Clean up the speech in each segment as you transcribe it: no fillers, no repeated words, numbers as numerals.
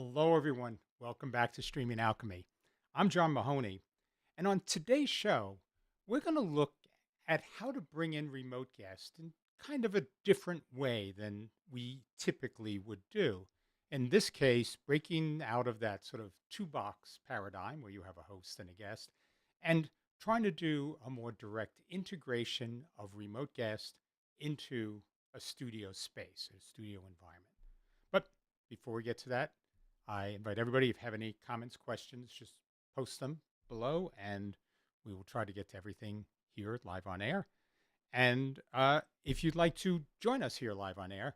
Hello, everyone. Welcome back to Streaming Alchemy. I'm John Mahoney, and on today's show, we're going to look at how to bring in remote guests in kind of a different way than we typically would do. In this case, breaking out of that sort of two box paradigm where you have a host and a guest, and trying to do a more direct integration of remote guests into a studio space, a studio environment. But before we get to that, I invite everybody, if you have any comments, questions, just post them below and we will try to get to everything here live on air. And if you'd like to join us here live on air,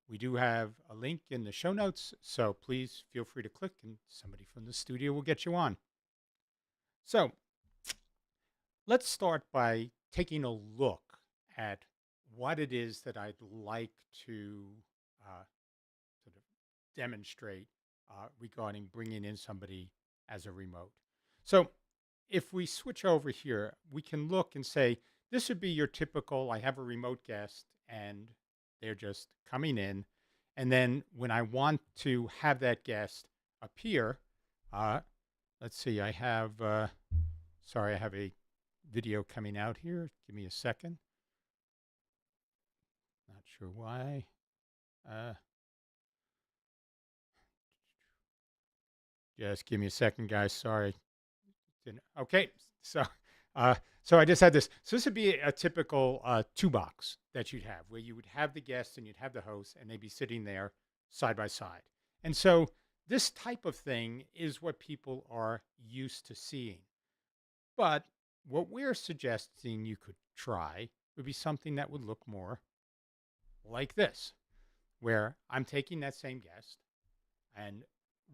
we do have a link in the show notes. So please feel free to click and somebody from the studio will get you on. So let's start by taking a look at what it is that I'd like to sort of demonstrate regarding bringing in somebody as a remote. So if we switch over here, we can look and say, this would be your typical, I have a remote guest and they're just coming in. And then when I want to have that guest appear, let's see, I have a video coming out here. Give me a second. Not sure why. Just give me a second, guys. Sorry. Okay. So, so I just had this. So this would be a typical two box that you'd have, where you would have the guest and you'd have the host, and they'd be sitting there side by side. And so this type of thing is what people are used to seeing. But what we're suggesting you could try would be something that would look more like this, where I'm taking that same guest and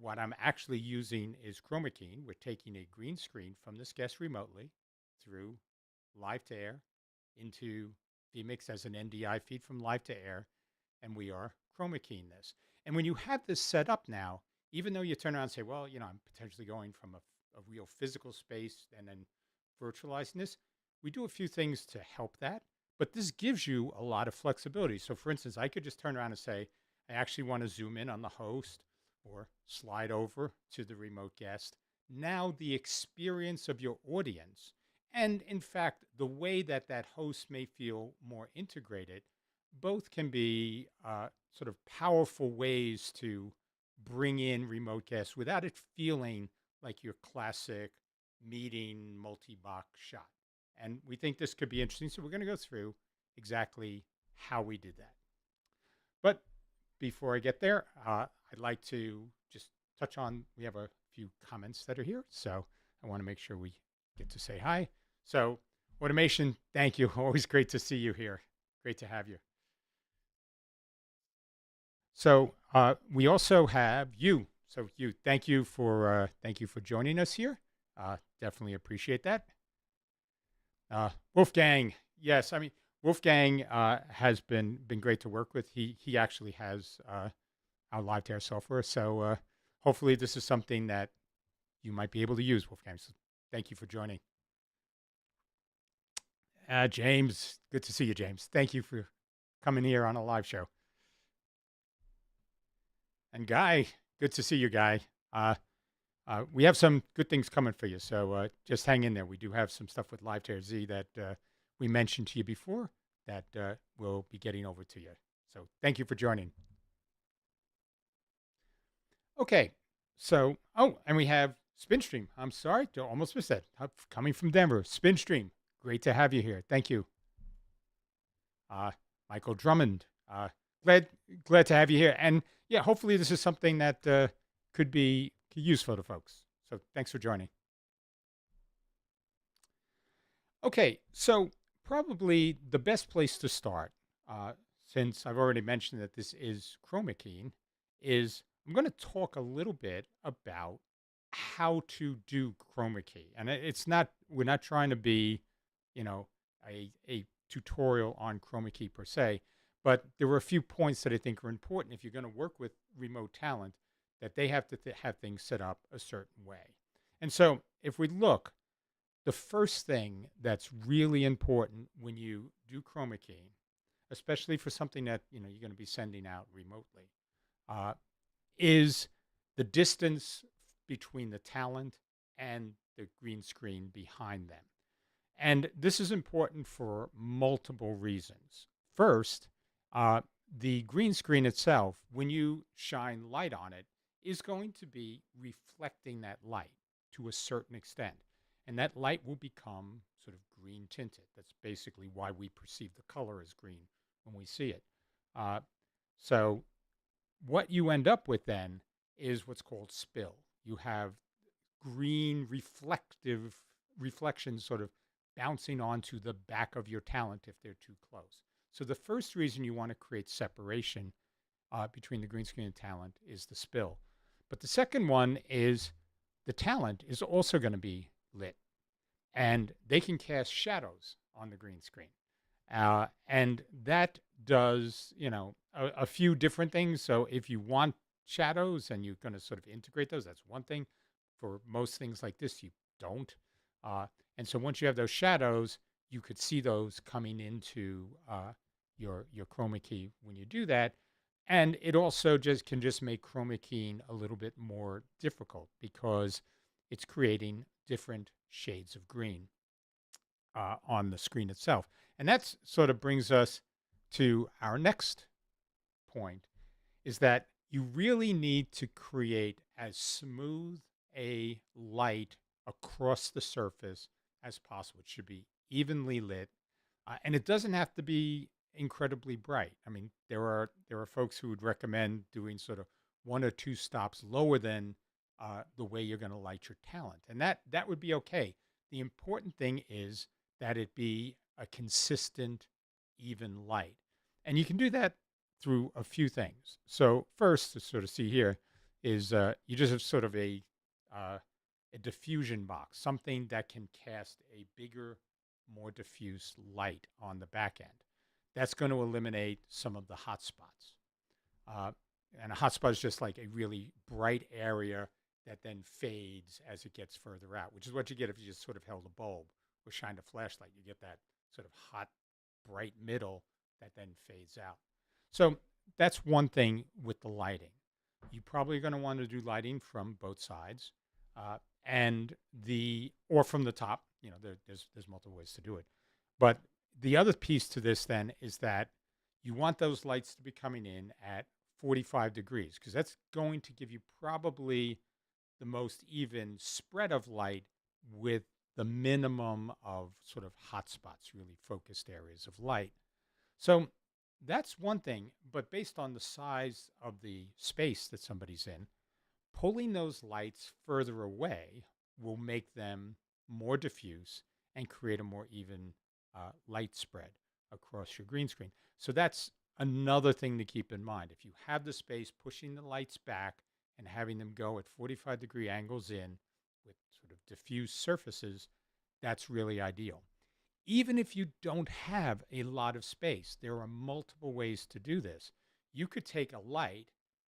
what I'm actually using is chromakey. We're taking a green screen from this guest remotely through LiveToAir into vMix as an NDI feed from LiveToAir, and we are chromakeying this. And when you have this set up now, even though you turn around and say, well, I'm potentially going from a real physical space and then virtualizing this, we do a few things to help that, but this gives you a lot of flexibility. So for instance, I could just turn around and say, I actually want to zoom in on the host or slide over to the remote guest. Now the experience of your audience, and in fact, the way that that host may feel more integrated, both can be sort of powerful ways to bring in remote guests without it feeling like your classic meeting multi-box shot. And we think this could be interesting. So we're going to go through exactly how we did that. But before I get there, I'd like to just touch on, we have a few comments that are here. So I want to make sure we get to say hi. So Automation, thank you. Always great to see you here. Great to have you. So we also have you. So you, thank you for joining us here. Definitely appreciate that. Wolfgang, yes, I mean, Wolfgang has been great to work with. He actually has our LiveToAir software, so hopefully this is something that you might be able to use, Wolfgang. So thank you for joining. James, good to see you, James. Thank you for coming here on a live show. And Guy, good to see you, Guy. We have some good things coming for you, so just hang in there. We do have some stuff with LiveToAirZ that we mentioned to you before that we'll be getting over to you. So thank you for joining. Okay, so, and we have SpinStream. I'm sorry, almost missed that. Coming from Denver, SpinStream. Great to have you here. Thank you. Michael Drummond, glad to have you here. And yeah, hopefully this is something that could be useful to folks. So thanks for joining. Okay, so probably the best place to start, since I've already mentioned that this is chromakeying, is I'm going to talk a little bit about how to do chromakey. And we're not trying to be, a tutorial on chromakey per se, but there were a few points that I think are important if you're going to work with remote talent, that they have to have things set up a certain way. And so if we look, the first thing that's really important when you do chromakey, especially for something that you're going to be sending out remotely, is the distance between the talent and the green screen behind them. And this is important for multiple reasons. First, the green screen itself, when you shine light on it, is going to be reflecting that light to a certain extent. And that light will become sort of green tinted. That's basically why we perceive the color as green when we see it. Uh, so, what you end up with then is what's called spill. You have green reflective reflections sort of bouncing onto the back of your talent if they're too close. So the first reason you want to create separation between the green screen and talent is the spill. But the second one is the talent is also going to be lit, and they can cast shadows on the green screen. And that does, a few different things. So if you want shadows and you're going to sort of integrate those, that's one thing. For most things like this, you don't. And so once you have those shadows, you could see those coming into your chroma key when you do that. And it also can make chroma keying a little bit more difficult because it's creating different shades of green on the screen itself. And that sort of brings us to our next point, is that you really need to create as smooth a light across the surface as possible. It should be evenly lit, and it doesn't have to be incredibly bright. I mean, there are folks who would recommend doing sort of 1 or 2 stops lower than the way you're going to light your talent, and that would be okay. The important thing is that it be a consistent, even light, and you can do that through a few things. So first, to sort of see here, is you just have sort of a diffusion box, something that can cast a bigger, more diffuse light on the back end. That's going to eliminate some of the hot spots. And a hot spot is just like a really bright area that then fades as it gets further out, which is what you get if you just sort of held a bulb or shined a flashlight. You get that sort of hot, bright middle that then fades out. So that's one thing with the lighting. You're probably going to want to do lighting from both sides, or from the top. There's multiple ways to do it. But the other piece to this then is that you want those lights to be coming in at 45 degrees, because that's going to give you probably the most even spread of light with the minimum of sort of hot spots, really focused areas of light. So that's one thing, but based on the size of the space that somebody's in, pulling those lights further away will make them more diffuse and create a more even light spread across your green screen. So that's another thing to keep in mind. If you have the space, pushing the lights back and having them go at 45-degree angles in with sort of diffuse surfaces, that's really ideal. Even if you don't have a lot of space, there are multiple ways to do this. You could take a light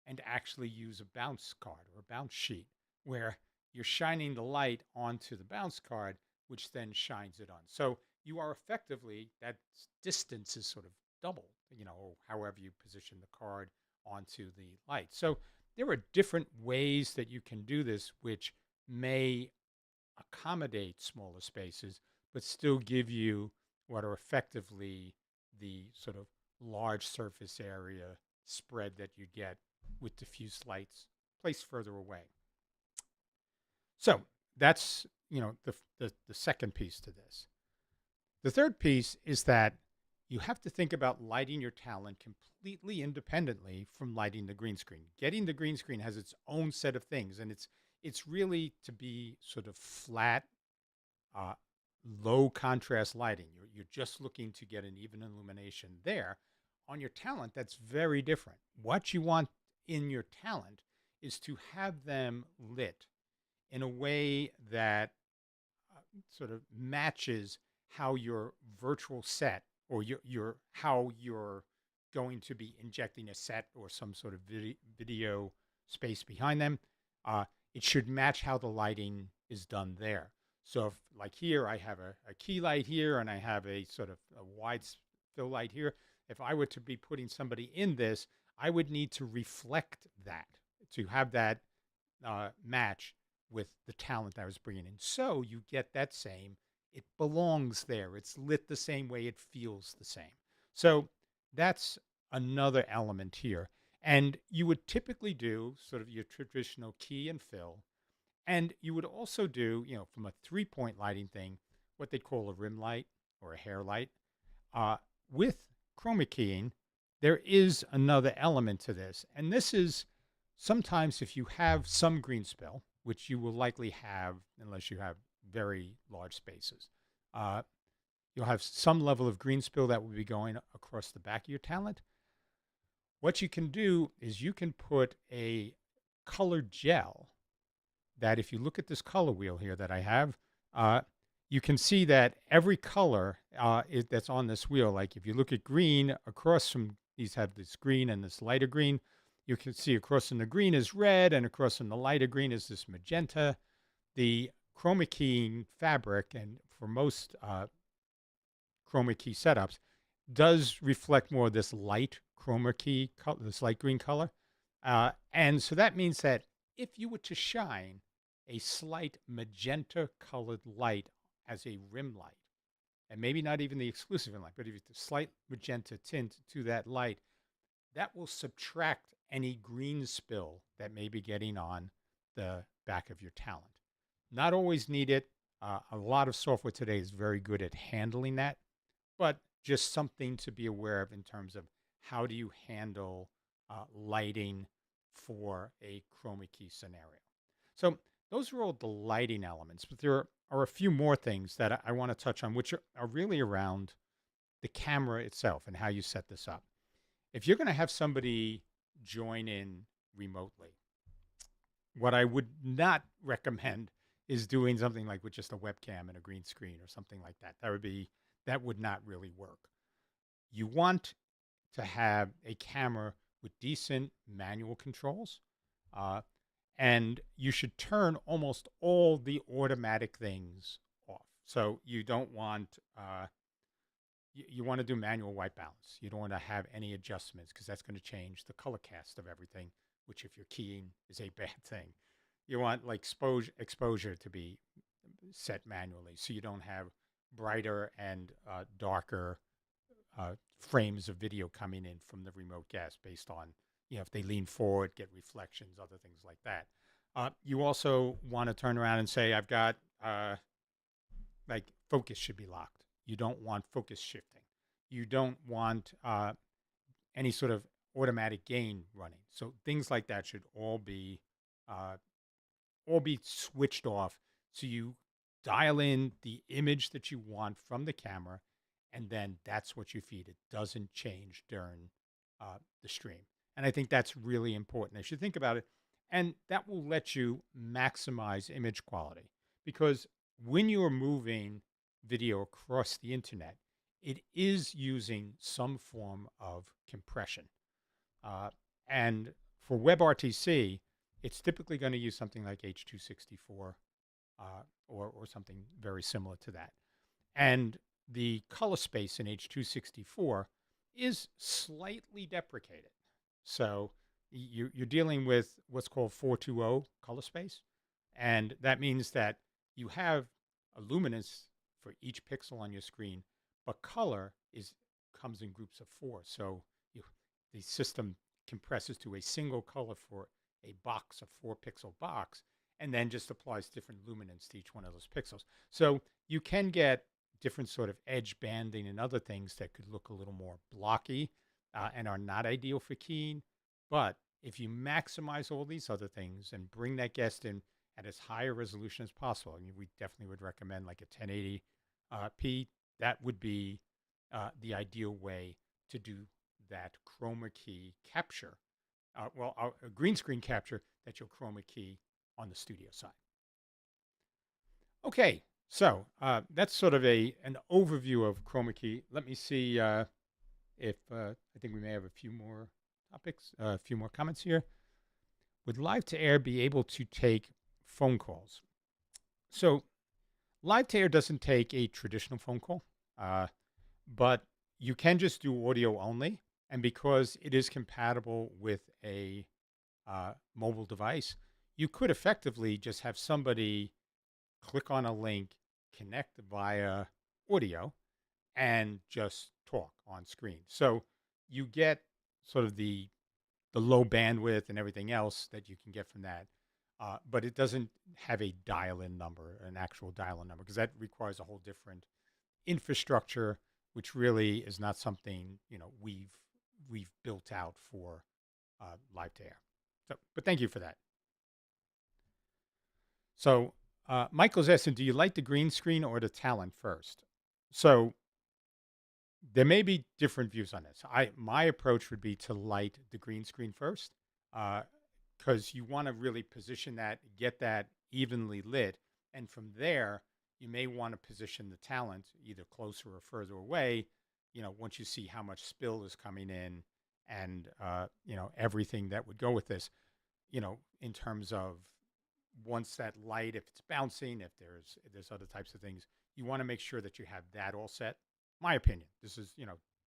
and actually use a bounce card or a bounce sheet where you're shining the light onto the bounce card, which then shines it on. So you are effectively, that distance is sort of double, or however you position the card onto the light. So there are different ways that you can do this, which may accommodate smaller spaces, but still give you what are effectively the sort of large surface area spread that you get with diffuse lights placed further away. So that's, the second piece to this. The third piece is that you have to think about lighting your talent completely independently from lighting the green screen. Getting the green screen has its own set of things, and it's really to be sort of flat, low contrast lighting. You're just looking to get an even illumination there. On your talent, that's very different. What you want in your talent is to have them lit in a way that sort of matches how your virtual set, or how you're going to be injecting a set or some sort of video space behind them. It should match how the lighting is done there. So if, like here, I have a key light here and I have a sort of a wide fill light here. If I were to be putting somebody in this, I would need to reflect that, to have that match with the talent I was bringing in. So you get that same, it belongs there. It's lit the same way, it feels the same. So that's another element here. And you would typically do sort of your traditional key and fill. And you would also do, from a 3-point lighting thing, what they call a rim light or a hair light. Uh, with chroma keying, there is another element to this. And this is sometimes if you have some green spill, which you will likely have unless you have very large spaces, uh, you'll have some level of green spill that will be going across the back of your talent. What you can do is you can put a colored gel that if you look at this color wheel here that I have, you can see that every color that's on this wheel, like if you look at green across from these have this green and this lighter green, you can see across from the green is red and across from the lighter green is this magenta. The chroma keying fabric, and for most chroma key setups, does reflect more of this light chroma key, this light green color. And so that means that if you were to shine a slight magenta colored light as a rim light, and maybe not even the exclusive rim light, but if you have a slight magenta tint to that light, that will subtract any green spill that may be getting on the back of your talent. Not always needed. A lot of software today is very good at handling that, but just something to be aware of in terms of how do you handle lighting for a chroma key scenario. So those are all the lighting elements, but there are a few more things that I want to touch on, which are really around the camera itself and how you set this up. If you're going to have somebody join in remotely, what I would not recommend is doing something like with just a webcam and a green screen or something like that. That would not really work. You want to have a camera with decent manual controls, and you should turn almost all the automatic things off. So you don't want you want to do manual white balance. You don't want to have any adjustments because that's going to change the color cast of everything, which if you're keying is a bad thing. You want like exposure to be set manually so you don't have brighter and darker frames of video coming in from the remote guest based on, if they lean forward, get reflections, other things like that. You also want to turn around and say, I've got like focus should be locked. You don't want focus shifting. You don't want any sort of automatic gain running. So things like that should all be switched off. So you dial in the image that you want from the camera, and then that's what you feed. It doesn't change during the stream. And I think that's really important as you think about it. And that will let you maximize image quality because when you are moving video across the internet, it is using some form of compression. And for WebRTC, it's typically going to use something like H.264 or something very similar to that. And the color space in H.264 is slightly deprecated. So you're dealing with what's called 420 color space. And that means that you have a luminance for each pixel on your screen, but color comes in groups of 4. So the system compresses to a single color for a box, a 4-pixel box, and then just applies different luminance to each one of those pixels. So you can get different sort of edge banding and other things that could look a little more blocky and are not ideal for keying. But if you maximize all these other things and bring that guest in at as high a resolution as possible, I mean, we definitely would recommend like a 1080p. That would be the ideal way to do that chroma key capture. A green screen capture that you'll chroma key on the studio side. Okay, so that's sort of an overview of chroma key. Let me see if I think we may have a few more topics, a few more comments here. Would LiveToAir be able to take phone calls? So LiveToAir doesn't take a traditional phone call, but you can just do audio only. And because it is compatible with a mobile device, you could effectively just have somebody click on a link, connect via audio, and just talk on screen. So you get sort of the low bandwidth and everything else that you can get from that. But it doesn't have a dial-in number, an actual dial-in number, because that requires a whole different infrastructure, which really is not something we've built out for LiveToAir. So, but thank you for that. So Michael's asking, do you like the green screen or the talent first? So there may be different views on this. My approach would be to light the green screen first, because you want to really position that, get that evenly lit, and from there you may want to position the talent either closer or further away. Once you see how much spill is coming in, and everything that would go with this, in terms of once that light, if it's bouncing, if there's other types of things, you want to make sure that you have that all set. My opinion. This is,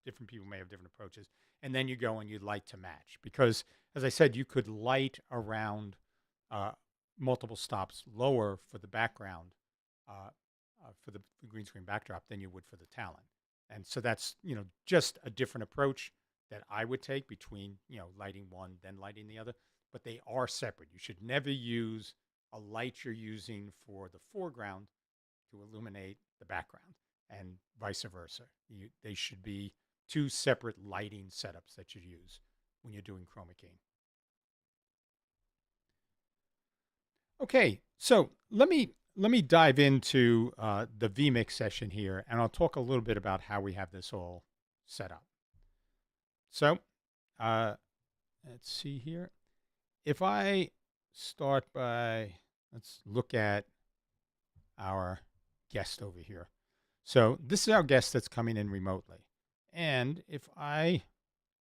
different people may have different approaches. And then you go and you light to match, because as I said, you could light around multiple stops lower for the background, for the green screen backdrop than you would for the talent. And so that's, just a different approach that I would take between, lighting one, then lighting the other, but they are separate. You should never use a light you're using for the foreground to illuminate the background, and vice versa. They should be two separate lighting setups that you use when you're doing chroma keying. Okay, so let me dive into the vMix session here, and I'll talk a little bit about how we have this all set up. So let's see here. If I start by, let's look at our guest over here. So this is our guest that's coming in remotely. And if I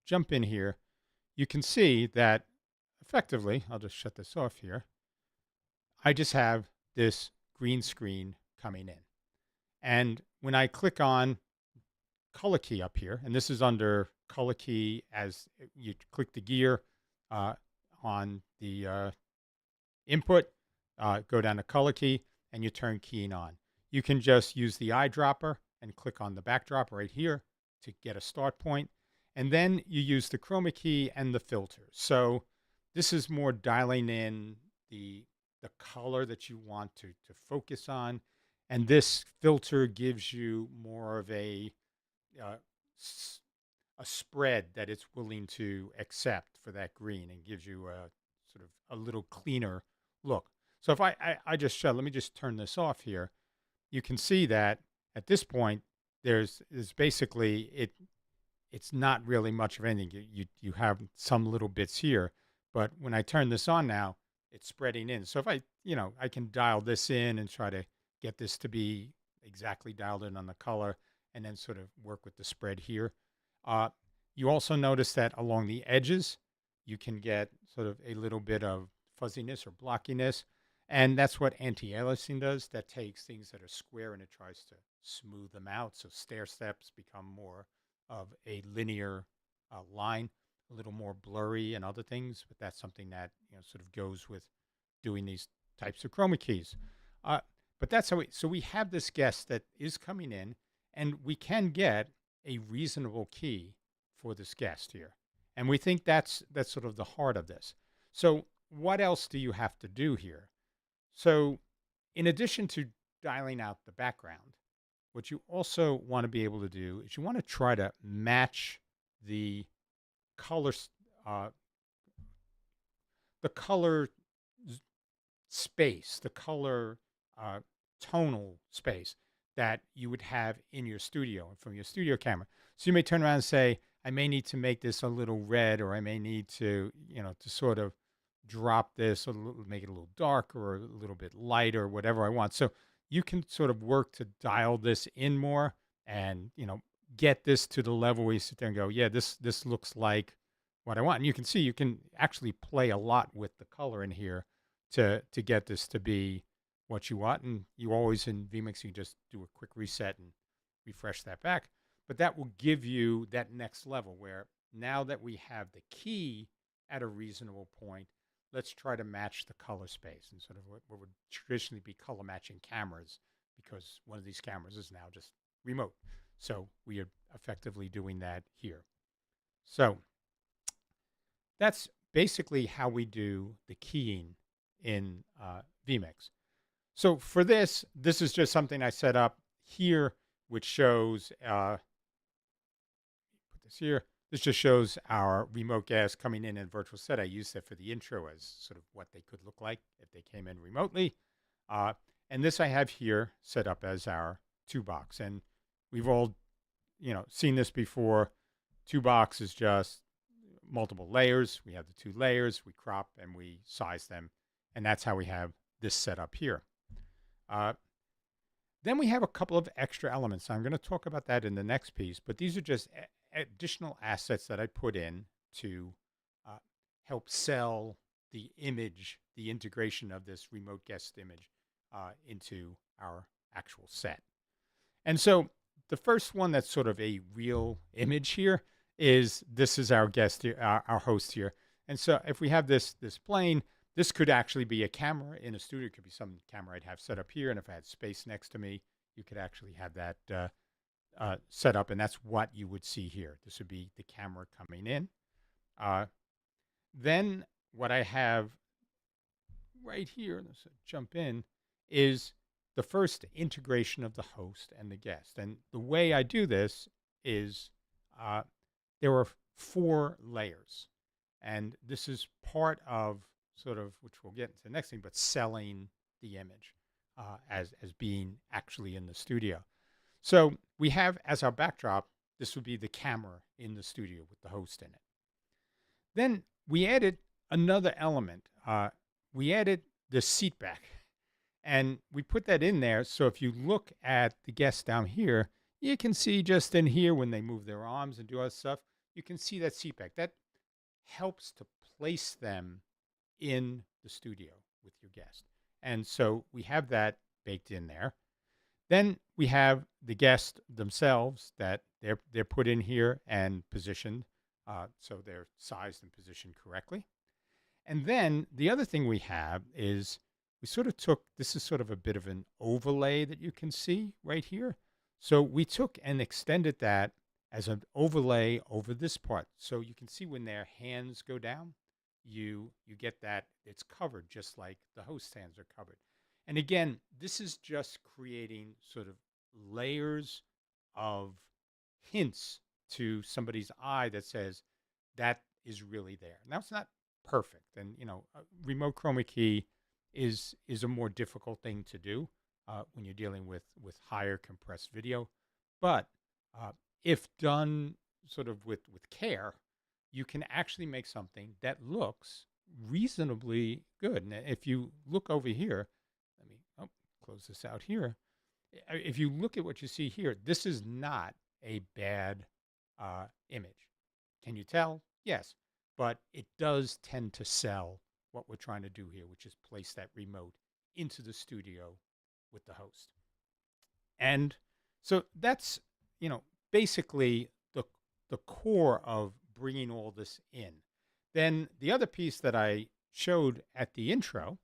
jump in here, you can see that effectively, I'll just shut this off here, I just have this green screen coming in. And when I click on color key up here, and this is under color key, as you click the gear on the input, go down to color key, and you turn keying on. You can just use the eyedropper and click on the backdrop right here to get a start point. And then you use the chroma key and the filter. So this is more dialing in the color that you want to focus on. And this filter gives you more of a spread that it's willing to accept for that green, and gives you a sort of a little cleaner look. So if I just show, let me just turn this off here. You can see that at this point, there's basically, it's not really much of anything. You have some little bits here, but when I turn this on now, it's spreading in. So if I can dial this in and try to get this to be exactly dialed in on the color, and then sort of work with the spread here. You also notice that along the edges, you can get sort of a little bit of fuzziness or blockiness. And that's what anti-aliasing does. That takes things that are square and it tries to smooth them out. So stair steps become more of a linear line, a little more blurry and other things. But that's something that sort of goes with doing these types of chroma keys. But that's how so we have this guest that is coming in, and we can get a reasonable key for this guest here. And we think that's sort of the heart of this. So what else do you have to do here? So in addition to dialing out the background, what you also want to be able to do is you want to try to match the color, space, the color tonal space that you would have in your studio from your studio camera. So you may turn around and say, I may need to make this a little red, or I may need to, to sort of drop this, or make it a little darker or a little bit lighter, whatever I want. So you can sort of work to dial this in more, and get this to the level where you sit there and go, yeah, this looks like what I want. And you can see you can actually play a lot with the color in here to get this to be what you want. And you always, in vMix, you just do a quick reset and refresh that back. But that will give you that next level where now that we have the key at a reasonable point, let's try to match the color space and sort of what would traditionally be color matching cameras, because one of these cameras is now just remote. So we are effectively doing that here. So that's basically how we do the keying in vMix. So for this is just something I set up here, which shows, put this here. This just shows our remote guests coming in virtual set. I used that for the intro as sort of what they could look like if they came in remotely. And this I have here set up as our 2-box. And we've all, seen this before. 2-box is just multiple layers. We have the 2 layers, we crop and we size them. And that's how we have this set up here. Then we have a couple of extra elements. I'm going to talk about that in the next piece, but these are just additional assets that I put in to help sell the image, the integration of this remote guest image into our actual set. And so the first one that's sort of a real image here is, this is our guest here, our host here. And so if we have this plane, this could actually be a camera in a studio. It could be some camera I'd have set up here. And if I had space next to me, you could actually have that set up. And that's what you would see here. This would be the camera coming in. Then what I have right here, let's jump in, is the first integration of the host and the guest. And the way I do this is there are 4 layers. And this is part of sort of, which we'll get into the next thing, but selling the image as being actually in the studio. So we have as our backdrop, this would be the camera in the studio with the host in it. Then we added another element. We added the seat back, and we put that in there. So if you look at the guests down here, you can see just in here when they move their arms and do other stuff, you can see that seat back. That helps to place them in the studio with your guest. And so we have that baked in there. Then we have the guests themselves that they're put in here and positioned, so they're sized and positioned correctly. And then the other thing we have is we sort of took, this is sort of a bit of an overlay that you can see right here. So we took and extended that as an overlay over this part. So you can see when their hands go down, you get that it's covered just like the host hands are covered. And again, this is just creating sort of layers of hints to somebody's eye that says that is really there. Now it's not perfect, and remote chroma key is a more difficult thing to do when you're dealing with higher compressed video. But if done sort of with care, you can actually make something that looks reasonably good. And if you look over here, let me close this out here. If you look at what you see here, this is not a bad image. Can you tell? Yes, but it does tend to sell what we're trying to do here, which is place that remote into the studio with the host. And so that's, basically the core of bringing all this in. Then the other piece that I showed at the intro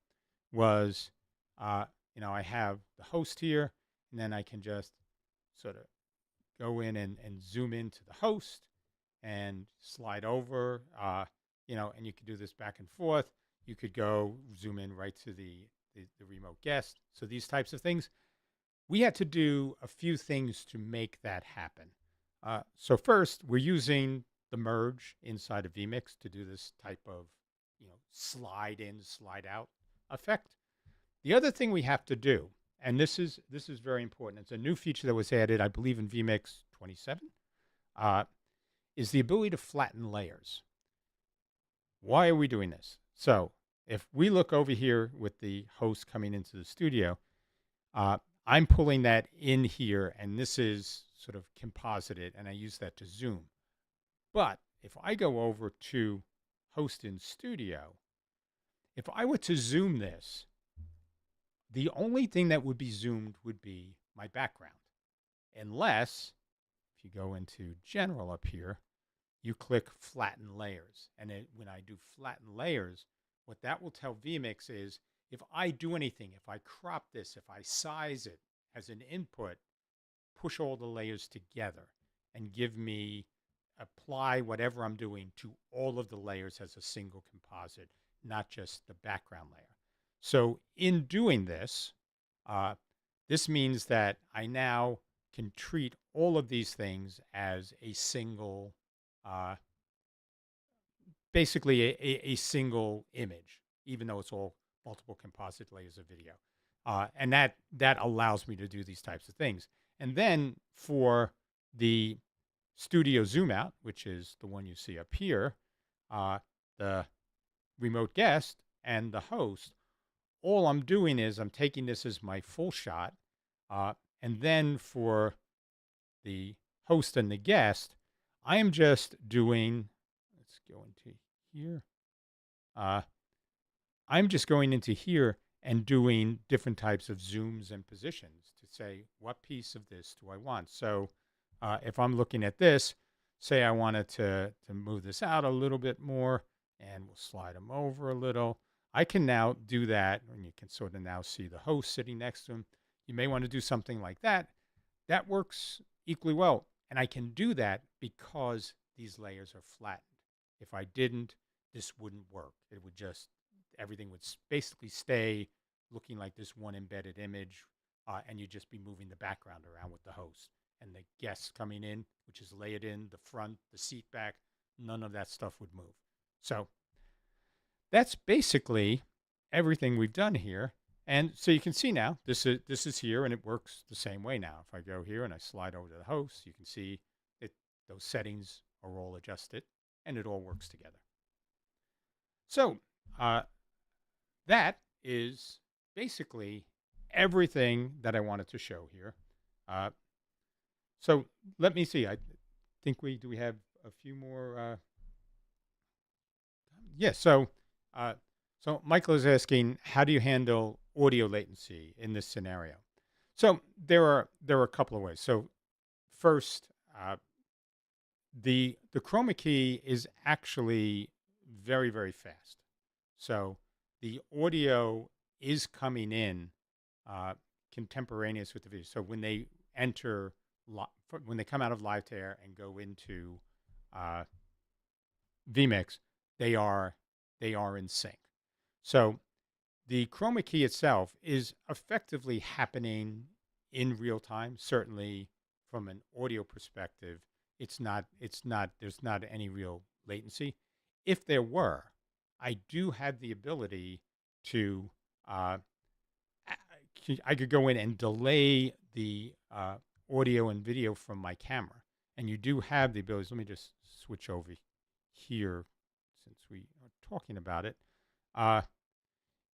was, I have the host here, and then I can just sort of go in and zoom into the host and slide over, and you can do this back and forth. You could go zoom in right to the remote guest. So these types of things. We had to do a few things to make that happen. So first, we're using the merge inside of vMix to do this type of, slide in, slide out effect. The other thing we have to do, and this is very important, it's a new feature that was added, I believe, in vMix 27, is the ability to flatten layers. Why are we doing this? So if we look over here with the host coming into the studio, I'm pulling that in here, and this is sort of composited, and I use that to zoom. But if I go over to host in studio, if I were to zoom this, the only thing that would be zoomed would be my background. Unless, if you go into general up here, you click flatten layers. And when I do flatten layers, what that will tell vMix is if I do anything, if I crop this, if I size it as an input, push all the layers together and give me, apply whatever I'm doing to all of the layers as a single composite, not just the background layer. So in doing this, this means that I now can treat all of these things as a single, basically a single image, even though it's all multiple composite layers of video. And that allows me to do these types of things. And then for the studio zoom out, which is the one you see up here, the remote guest and the host, all I'm doing is I'm taking this as my full shot. And then for the host and the guest, I am just doing, let's go into here. I'm just going into here and doing different types of zooms and positions to say, what piece of this do I want? So if I'm looking at this, say I wanted to move this out a little bit more, and we'll slide them over a little. I can now do that, and you can sort of now see the host sitting next to him. You may want to do something like that. That works equally well. And I can do that because these layers are flattened. If I didn't, this wouldn't work. It would just, everything would basically stay looking like this one embedded image, and you'd just be moving the background around with the host. And the guests coming in, which is layered in, the front, the seat back, none of that stuff would move. So that's basically everything we've done here. And so you can see now, this is here, and it works the same way now. If I go here and I slide over to the host, you can see those settings are all adjusted, and it all works together. So that is basically everything that I wanted to show here. So let me see. I think do we have a few more? Yes. So Michael is asking, how do you handle audio latency in this scenario? So there are a couple of ways. So first, the chroma key is actually very, very fast. So the audio is coming in contemporaneous with the video. So when they enter, when they come out of LiveToAir and go into vMix, they are in sync. So the chroma key itself is effectively happening in real time. Certainly from an audio perspective, there's not any real latency. If there were, I do have the ability to, I could go in and delay the audio and video from my camera. And you do have the ability. Let me just switch over here since we are talking about it.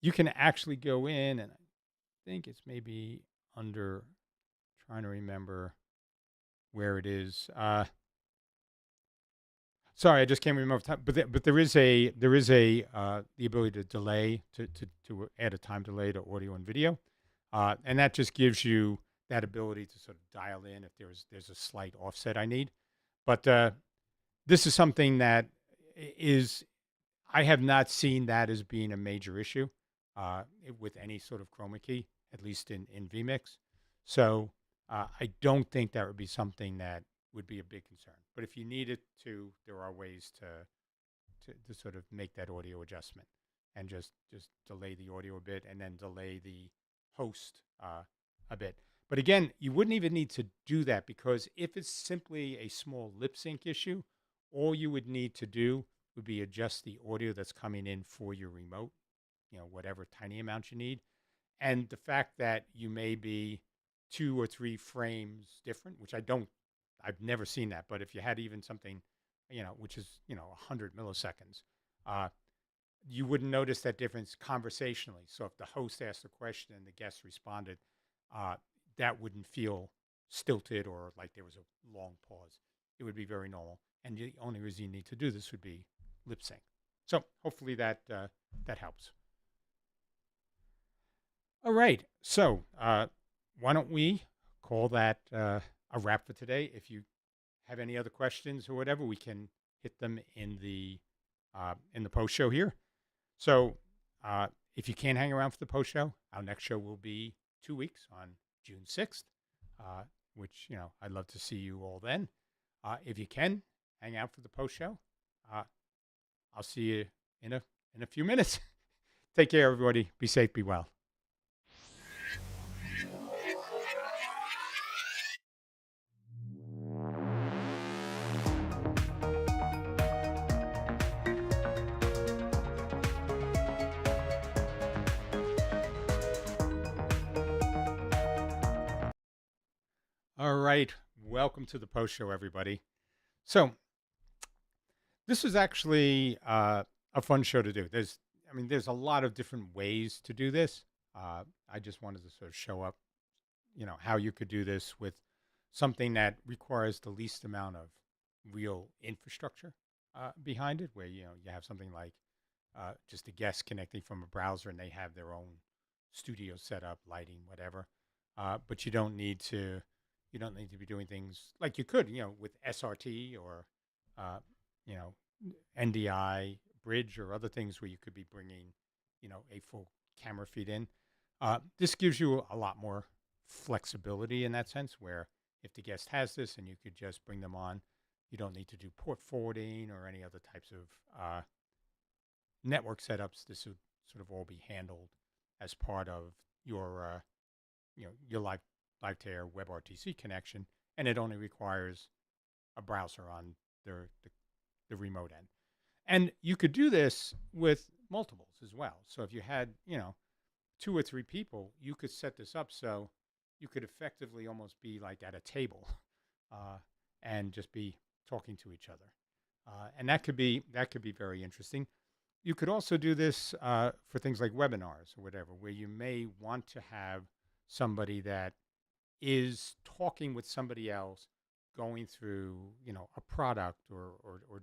You can actually go in, and I think it's maybe under, trying to remember where it is. Sorry, I just can't remember time, but there is the ability to delay, to add a time delay to audio and video, and that just gives you that ability to sort of dial in if there's a slight offset I need. But this is something that I have not seen that as being a major issue with any sort of chroma key, at least in vMix. So I don't think that would be something that would be a big concern. But if you needed to, there are ways to sort of make that audio adjustment and just delay the audio a bit and then delay the host a bit. But again, you wouldn't even need to do that, because if it's simply a small lip sync issue, all you would need to do would be adjust the audio that's coming in for your remote, whatever tiny amount you need. And the fact that you may be 2 or 3 frames different, which I've never seen that, but if you had even something, which is, 100 milliseconds, you wouldn't notice that difference conversationally. So if the host asked a question and the guest responded, that wouldn't feel stilted or like there was a long pause. It would be very normal. And the only reason you need to do this would be lip sync. So hopefully that helps. All right. So why don't we call that a wrap for today? If you have any other questions or whatever, we can hit them in the post show here. So if you can't hang around for the post show, our next show will be 2 weeks on June 6th, uh, which, I'd love to see you all then. If you can hang out for the post show, uh, I'll see you in a few minutes. Take care, everybody. Be safe, be well. All right. Welcome to the post show, everybody. So this is actually a fun show to do. There's a lot of different ways to do this. I just wanted to sort of show up, how you could do this with something that requires the least amount of real infrastructure behind it, where, you have something like just a guest connecting from a browser and they have their own studio setup, lighting, whatever. But you don't need to be doing things like you could, with SRT or, you know, NDI bridge or other things where you could be bringing, a full camera feed in. This gives you a lot more flexibility in that sense, where if the guest has this and you could just bring them on, you don't need to do port forwarding or any other types of network setups. This would sort of all be handled as part of your, your LiveToAir WebRTC connection, and it only requires a browser on the remote end. And you could do this with multiples as well. So if you had, 2 or 3 people, you could set this up so you could effectively almost be like at a table and just be talking to each other. And that could be very interesting. You could also do this for things like webinars or whatever, where you may want to have somebody that is talking with somebody else, going through, a product or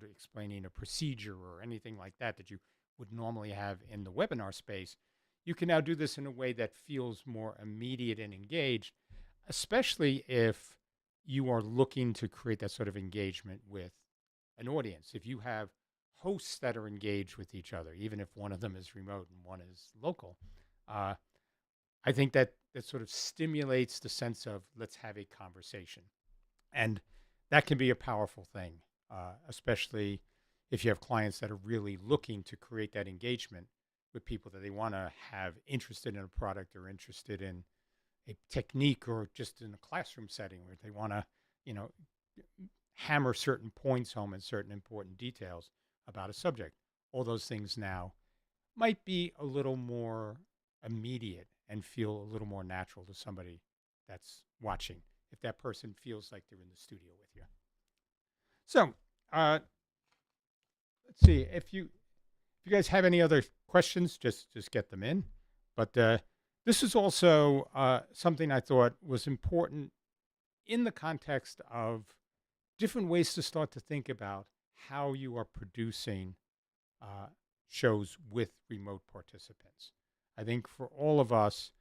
explaining a procedure or anything like that you would normally have in the webinar space. You can now do this in a way that feels more immediate and engaged, especially if you are looking to create that sort of engagement with an audience. If you have hosts that are engaged with each other, even if one of them is remote and one is local, I think that sort of stimulates the sense of let's have a conversation. And that can be a powerful thing, especially if you have clients that are really looking to create that engagement with people that they want to have interested in a product or interested in a technique, or just in a classroom setting where they want to, hammer certain points home and certain important details about a subject. All those things now might be a little more immediate and feel a little more natural to somebody that's watching, if that person feels like they're in the studio with you. So let's see, if you guys have any other questions, just get them in. But this is also something I thought was important in the context of different ways to start to think about how you are producing shows with remote participants. I think for all of us,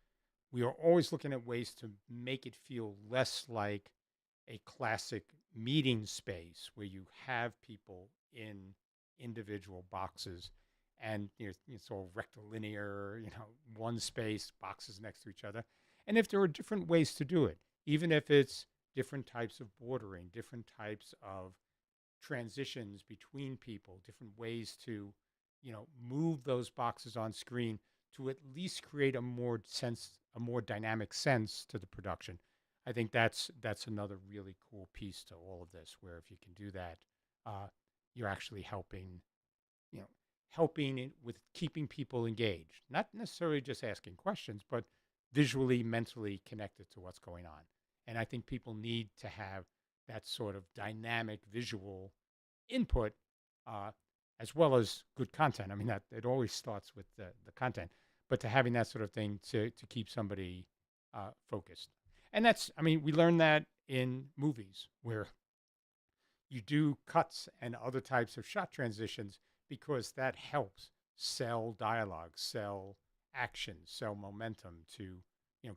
we are always looking at ways to make it feel less like a classic meeting space where you have people in individual boxes and it's all rectilinear, one space, boxes next to each other. And if there are different ways to do it, even if it's different types of bordering, different types of transitions between people, different ways to, move those boxes on screen to at least create a more dynamic sense to the production. I think that's another really cool piece to all of this, where if you can do that, you're actually helping with keeping people engaged, not necessarily just asking questions, but visually, mentally connected to what's going on. And I think people need to have that sort of dynamic visual input, as well as good content. I mean, that it always starts with the content, but to having that sort of thing to keep somebody focused. And we learn that in movies, where you do cuts and other types of shot transitions, because that helps sell dialogue, sell action, sell momentum, to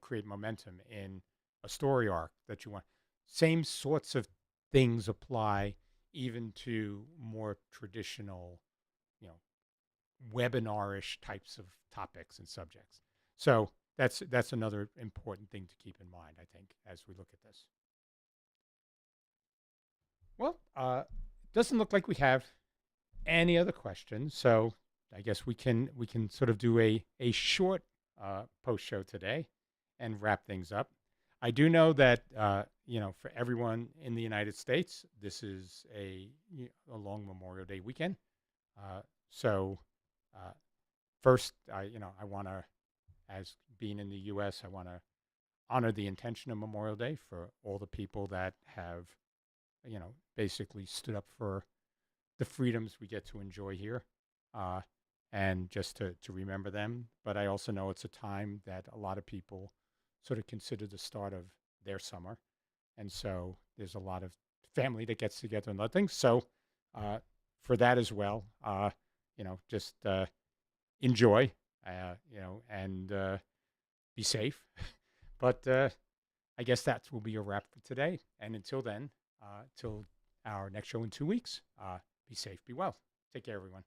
create momentum in a story arc that you want. Same sorts of things apply even to more traditional, webinar-ish types of topics and subjects. So that's another important thing to keep in mind, I think, as we look at this. Well, it doesn't look like we have any other questions, so I guess we can sort of do a short post show today and wrap things up. I do know that for everyone in the United States, this is a long Memorial Day weekend. So first, I want to, as being in the U.S., I want to honor the intention of Memorial Day for all the people that have, basically stood up for the freedoms we get to enjoy here, and just to remember them. But I also know it's a time that a lot of people sort of consider the start of their summer. And so there's a lot of family that gets together and other things. So for that as well, just enjoy, and be safe. But I guess that will be a wrap for today. And until then, till our next show in 2 weeks, be safe, be well. Take care, everyone.